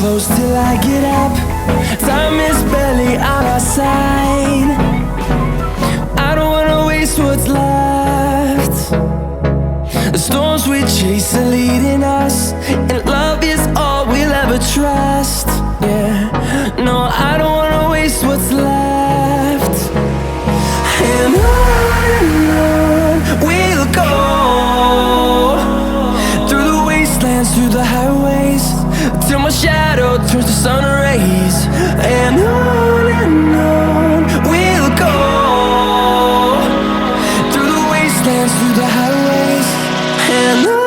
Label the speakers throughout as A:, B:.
A: close till I get up. Time is barely on our side. I don't wanna waste what's left. The storms we chase are leading us, and love is all we'll ever trust. Yeah, no, I don't wanna waste what's left. And on we'll go, through the wastelands, through the highways, till my shadow turns to sun rays. And on we'll go, through the wastelands, through the highways, and on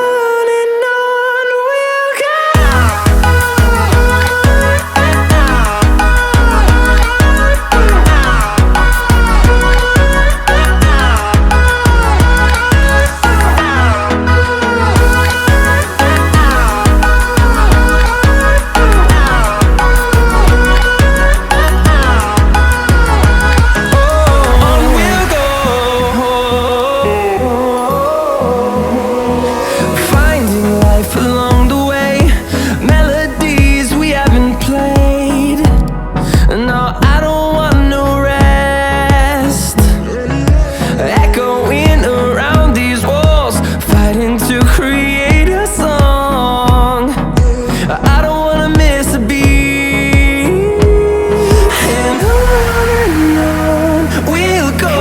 A: we'll go.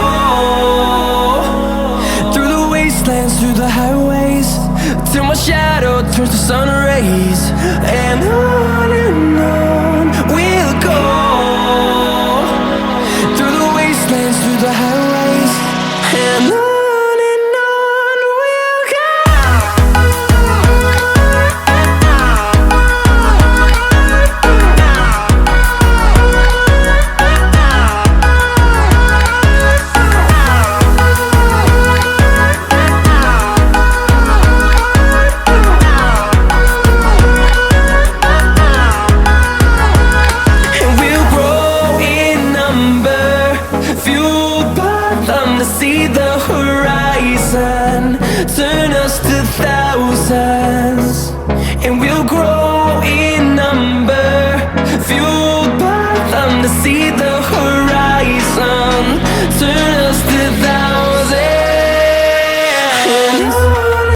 A: Through the highways, till my shadow turns to sun rays. And